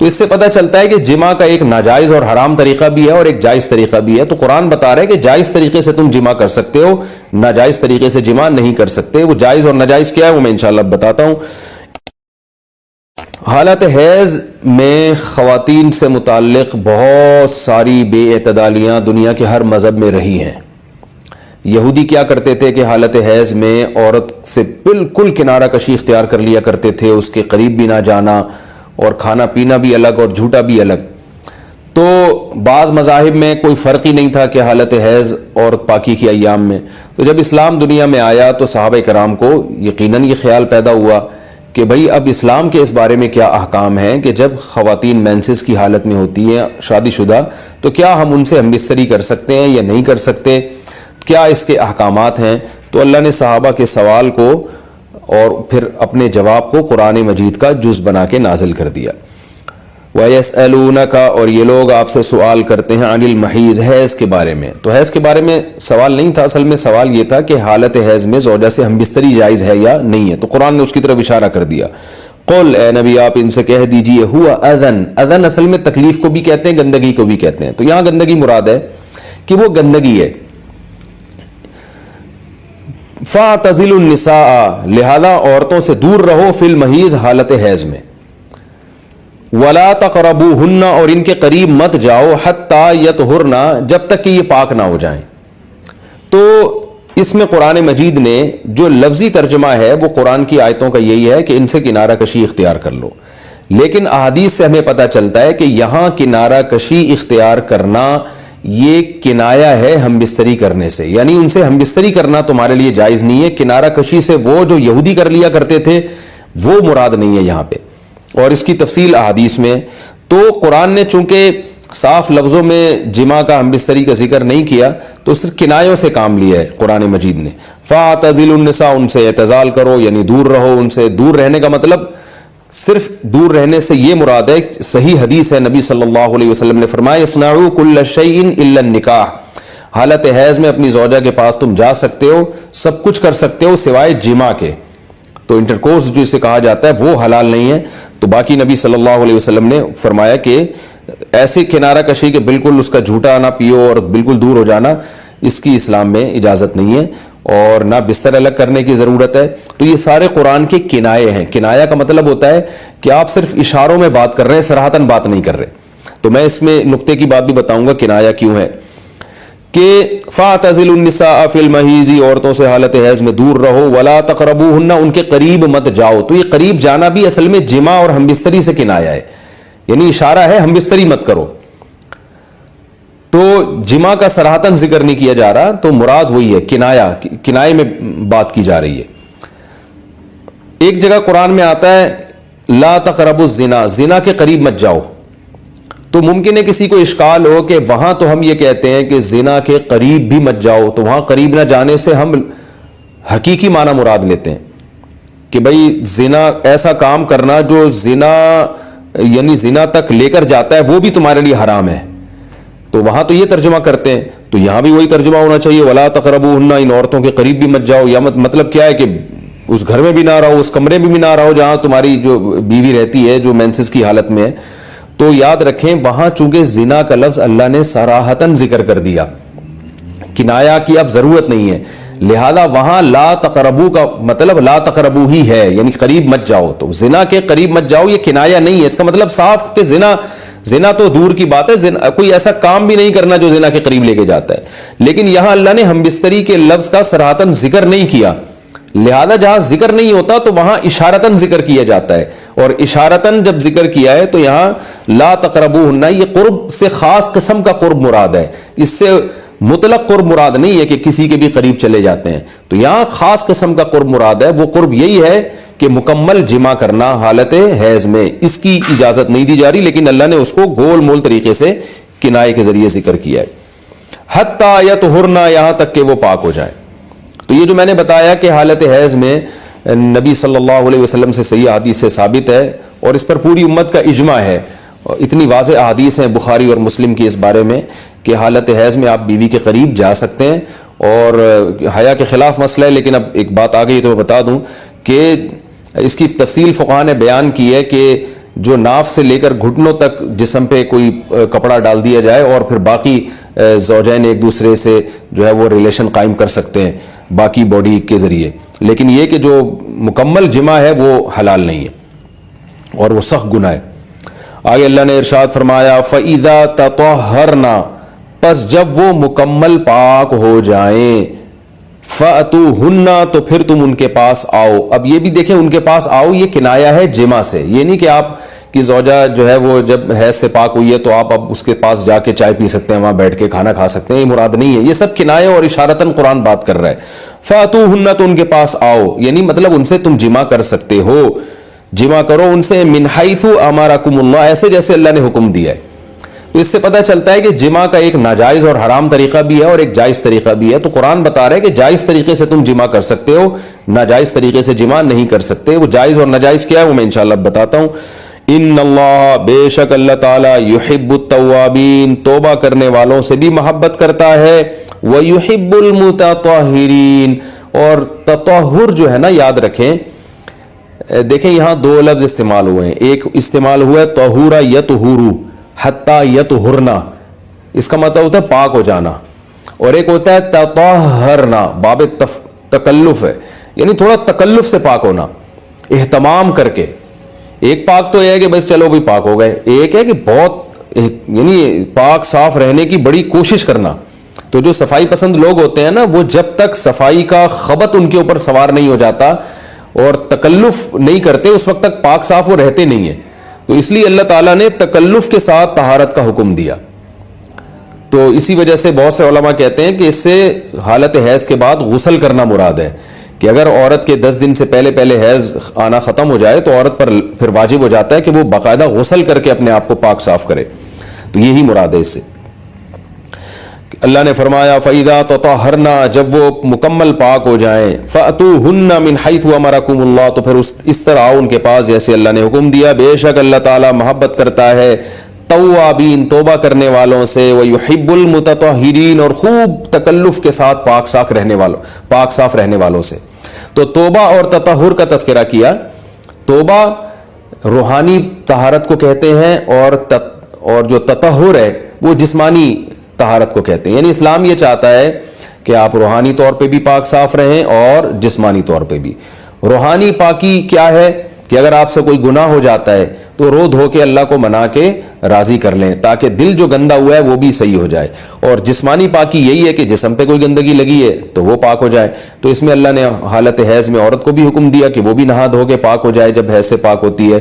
تو اس سے پتہ چلتا ہے کہ جمع کا ایک ناجائز اور حرام طریقہ بھی ہے اور ایک جائز طریقہ بھی ہے. تو قرآن بتا رہا ہے کہ جائز طریقے سے تم جمع کر سکتے ہو, ناجائز طریقے سے جمع نہیں کر سکتے. وہ جائز اور ناجائز کیا ہے وہ میں انشاءاللہ بتاتا ہوں. حالت حیض میں خواتین سے متعلق بہت ساری بے اعتدالیاں دنیا کے ہر مذہب میں رہی ہیں. یہودی کیا کرتے تھے کہ حالت حیض میں عورت سے بالکل کنارہ کشی اختیار کر لیا کرتے تھے, اس کے قریب بھی نہ جانا, اور کھانا پینا بھی الگ اور جھوٹا بھی الگ. تو بعض مذاہب میں کوئی فرق ہی نہیں تھا کہ حالت حیض اور پاکی کی ایام میں. تو جب اسلام دنیا میں آیا تو صحابہ کرام کو یقیناً یہ خیال پیدا ہوا کہ بھئی اب اسلام کے اس بارے میں کیا احکام ہیں کہ جب خواتین مینسز کی حالت میں ہوتی ہیں شادی شدہ, تو کیا ہم ان سے ہم بستری کر سکتے ہیں یا نہیں کر سکتے, کیا اس کے احکامات ہیں. تو اللہ نے صحابہ کے سوال کو اور پھر اپنے جواب کو قرآن مجید کا جز بنا کے نازل کر دیا. وَيَسْأَلُونَكَ, اور یہ لوگ آپ سے سوال کرتے ہیں, عن المحیض, حیض کے بارے میں. تو حیض کے بارے میں سوال نہیں تھا, اصل میں سوال یہ تھا کہ حالت حیض میں زوجہ سے ہم بستری جائز ہے یا نہیں ہے. تو قرآن نے اس کی طرف اشارہ کر دیا. قل, اے نبی آپ ان سے کہہ دیجئے, ہوا اذن, اذن اصل میں تکلیف کو بھی کہتے ہیں, گندگی کو بھی کہتے ہیں. تو یہاں گندگی مراد ہے کہ وہ گندگی ہے. فَاعْتَزِلُوا النِّسَاءَ, لہذا عورتوں سے دور رہو, فی المحیض, حالت حیض میں. وَلَا تَقْرَبُوهُنَّ, اور ان کے قریب مت جاؤ, حَتَّى يَطْهُرْنَ, جب تک کہ یہ پاک نہ ہو جائیں. تو اس میں قرآن مجید نے جو لفظی ترجمہ ہے وہ قرآن کی آیتوں کا یہی ہے کہ ان سے کنارہ کشی اختیار کر لو. لیکن احادیث سے ہمیں پتہ چلتا ہے کہ یہاں کنارہ کشی اختیار کرنا یہ کنایا ہے ہم بستری کرنے سے, یعنی ان سے ہم بستری کرنا تمہارے لیے جائز نہیں ہے. کنارہ کشی سے وہ جو یہودی کر لیا کرتے تھے وہ مراد نہیں ہے یہاں پہ, اور اس کی تفصیل احادیث میں. تو قرآن نے چونکہ صاف لفظوں میں جمع کا ہم بستری کا ذکر نہیں کیا تو صرف کنایوں سے کام لیا ہے قرآن مجید نے. فَاعْتَزِلُوا النِّسَاءَ, ان سے اعتزال کرو, یعنی دور رہو ان سے. دور رہنے کا مطلب صرف دور رہنے سے یہ مراد ہے, صحیح حدیث ہے, نبی صلی اللہ علیہ وسلم نے فرمایا, اصنعوا کل شیء الا النکاح, حالت حیض میں اپنی زوجہ کے پاس تم جا سکتے ہو, سب کچھ کر سکتے ہو سوائے جمع کے. تو انٹرکورس جو اسے کہا جاتا ہے وہ حلال نہیں ہے. تو باقی نبی صلی اللہ علیہ وسلم نے فرمایا کہ ایسی کنارہ کشی کہ بالکل اس کا جھوٹا نہ پیو اور بالکل دور ہو جانا, اس کی اسلام میں اجازت نہیں ہے, اور نہ بستر الگ کرنے کی ضرورت ہے. تو یہ سارے قرآن کے کنائے ہیں. کنایا کا مطلب ہوتا ہے کہ آپ صرف اشاروں میں بات کر رہے ہیں, صراحتاً بات نہیں کر رہے. تو میں اس میں نقطے کی بات بھی بتاؤں گا کنایا کیوں ہے. کہ فَاعْتَزِلُوا النِّسَاءَ فِي الْمَحِيضِ, عورتوں سے حالت حیض میں دور رہو, وَلَا تَقْرَبُوهُنَّ, ان کے قریب مت جاؤ. تو یہ قریب جانا بھی اصل میں جمع اور ہم بستری سے کنایا ہے, یعنی اشارہ ہے ہم بستری مت کرو. تو جمع کا صراحتاً ذکر نہیں کیا جا رہا, تو مراد وہی ہے کنایا, کنائے میں بات کی جا رہی ہے. ایک جگہ قرآن میں آتا ہے لا تقربوا الزنا, زنا کے قریب مت جاؤ. تو ممکن ہے کسی کو اشکال ہو کہ وہاں تو ہم یہ کہتے ہیں کہ زنا کے قریب بھی مت جاؤ, تو وہاں قریب نہ جانے سے ہم حقیقی معنی مراد لیتے ہیں کہ بھئی زنا ایسا کام کرنا جو زنا یعنی زنا تک لے کر جاتا ہے وہ بھی تمہارے لیے حرام ہے. تو وہاں تو یہ ترجمہ کرتے ہیں, تو یہاں بھی وہی ترجمہ ہونا چاہیے, ولا تقربوهن, ان عورتوں کے قریب بھی مت جاؤ. یا مطلب کیا ہے کہ اس گھر میں بھی نہ رہو, اس کمرے میں بھی نہ رہو جہاں تمہاری جو بیوی رہتی ہے جو مینسز کی حالت میں ہے. تو یاد رکھیں وہاں چونکہ زنا کا لفظ اللہ نے صراحتاً ذکر کر دیا, کنایا کی اب ضرورت نہیں ہے, لہذا وہاں لا تقربو کا مطلب لا تقربو ہی ہے, یعنی قریب مت جاؤ. تو زنا کے قریب مت جاؤ یہ کنایا نہیں ہے, اس کا مطلب صاف کہ زنا تو دور کی بات ہے, کوئی ایسا کام بھی نہیں کرنا جو زنا کے قریب لے کے جاتا ہے. لیکن یہاں اللہ نے ہم بستری کے لفظ کا صراحتاً ذکر نہیں کیا, لہذا جہاں ذکر نہیں ہوتا تو وہاں اشارتاً ذکر کیا جاتا ہے, اور اشارتاً جب ذکر کیا ہے تو یہاں لا تقربوهن, یہ قرب سے خاص قسم کا قرب مراد ہے, اس سے مطلق قرب مراد نہیں ہے کہ کسی کے بھی قریب چلے جاتے ہیں. تو یہاں خاص قسم کا قرب مراد ہے. وہ قرب یہی ہے کہ مکمل جمع کرنا حالت حیض میں, اس کی اجازت نہیں دی جا رہی, لیکن اللہ نے اس کو گول مول طریقے سے کنائے کے ذریعے ذکر کیا ہے. حتی یطہرن, یہاں تک کہ وہ پاک ہو جائیں. تو یہ جو میں نے بتایا کہ حالت حیض میں نبی صلی اللہ علیہ وسلم سے صحیح حدیث سے ثابت ہے, اور اس پر پوری امت کا اجماع ہے. اتنی واضح احادیث ہیں بخاری اور مسلم کی اس بارے میں کہ حالت حیض میں آپ بیوی کے قریب جا سکتے ہیں, اور حیا کے خلاف مسئلہ ہے. لیکن اب ایک بات آ گئی تو میں بتا دوں کہ اس کی تفصیل فقہاء نے بیان کی ہے کہ جو ناف سے لے کر گھٹنوں تک جسم پہ کوئی کپڑا ڈال دیا جائے اور پھر باقی زوجین ایک دوسرے سے جو ہے وہ ریلیشن قائم کر سکتے ہیں باقی باڈی کے ذریعے، لیکن یہ کہ جو مکمل جمع ہے وہ حلال نہیں ہے اور وہ سخت گناہ ہے۔ آگے اللہ نے ارشاد فرمایا فَإِذَا تَطَهَّرْنَا، پس جب وہ مکمل پاک ہو جائیں، فَأْتُوهُنَّ، تو پھر تم ان کے پاس آؤ۔ اب یہ بھی دیکھیں ان کے پاس آؤ یہ کنایا ہے جمع سے، یہ نہیں کہ آپ کی زوجہ جو ہے وہ جب حیض سے پاک ہوئی ہے تو آپ اب اس کے پاس جا کے چائے پی سکتے ہیں، وہاں بیٹھ کے کھانا کھا سکتے ہیں، یہ مراد نہیں ہے، یہ سب کنایہ اور اشارتاً قرآن بات کر رہا ہے۔ فَأْتُوهُنَّ، تو ان کے پاس آؤ، یعنی مطلب ان سے تم جمع کر سکتے ہو، جمع کرو ان سے، من حیث امرکم اللہ، ایسے جیسے اللہ نے حکم دیا ہے۔ تو اس سے پتہ چلتا ہے کہ جمع کا ایک ناجائز اور حرام طریقہ بھی ہے اور ایک جائز طریقہ بھی ہے۔ تو قرآن بتا رہا ہے کہ جائز طریقے سے تم جمع کر سکتے ہو، ناجائز طریقے سے جمع نہیں کر سکتے۔ وہ جائز اور ناجائز کیا ہے وہ میں انشاءاللہ بتاتا ہوں۔ ان اللہ، بے شک اللہ تعالیٰ، یحب التوابین، توبہ کرنے والوں سے بھی محبت کرتا ہے، ویحب المتطہرین، اور تطہر جو ہے نا یاد رکھیں، دیکھیں یہاں دو لفظ استعمال ہوئے ہیں، ایک استعمال ہوا ہے طہورا یطہرو حتی یطہرنا، اس کا مطلب ہوتا ہے پاک ہو جانا، اور ایک ہوتا ہے تطہرنا، باب تکلف ہے، یعنی تھوڑا تکلف سے پاک ہونا، اہتمام کر کے۔ ایک پاک تو یہ ہے کہ بس چلو بھی پاک ہو گئے، ایک ہے کہ بہت یعنی پاک صاف رہنے کی بڑی کوشش کرنا۔ تو جو صفائی پسند لوگ ہوتے ہیں نا، وہ جب تک صفائی کا خبط ان کے اوپر سوار نہیں ہو جاتا اور تکلف نہیں کرتے اس وقت تک پاک صاف وہ رہتے نہیں ہیں۔ تو اس لیے اللہ تعالیٰ نے تکلف کے ساتھ طہارت کا حکم دیا۔ تو اسی وجہ سے بہت سے علماء کہتے ہیں کہ اس سے حالت حیض کے بعد غسل کرنا مراد ہے، کہ اگر عورت کے 10 دن سے پہلے حیض آنا ختم ہو جائے تو عورت پر پھر واجب ہو جاتا ہے کہ وہ باقاعدہ غسل کر کے اپنے آپ کو پاک صاف کرے۔ تو یہی مراد ہے اس سے۔ اللہ نے فرمایا فَإِذَا تَطَهَّرْنَا، جب وہ مکمل پاک ہو جائیں، فَأْتُوهُنَّ مِنْ حَيْثُ أَمَرَكُمُ اللَّهُ، تو پھر اس طرح آؤ ان کے پاس جیسے اللہ نے حکم دیا، بے شک اللہ تعالیٰ محبت کرتا ہے توابین، توبہ کرنے والوں سے، وَيُحِبُّ الْمُتَطَهِّرِينَ، اور خوب تکلف کے ساتھ پاک صاف رہنے والوں سے۔ تو توبہ اور تطہر کا تذکرہ کیا۔ توبہ روحانی طہارت کو کہتے ہیں اور جو تطہر ہے وہ جسمانی طہارت کو کہتے ہیں، یعنی اسلام یہ چاہتا ہے کہ آپ روحانی طور پہ بھی پاک صاف رہیں اور جسمانی طور پہ بھی۔ روحانی پاکی کیا ہے کہ اگر آپ سے کوئی گناہ ہو جاتا ہے تو رو دھو کے اللہ کو منا کے راضی کر لیں تاکہ دل جو گندا ہوا ہے وہ بھی صحیح ہو جائے، اور جسمانی پاکی یہی ہے کہ جسم پہ کوئی گندگی لگی ہے تو وہ پاک ہو جائے۔ تو اس میں اللہ نے حالت حیض میں عورت کو بھی حکم دیا کہ وہ بھی نہا دھو کے پاک ہو جائے جب حیض سے پاک ہوتی ہے۔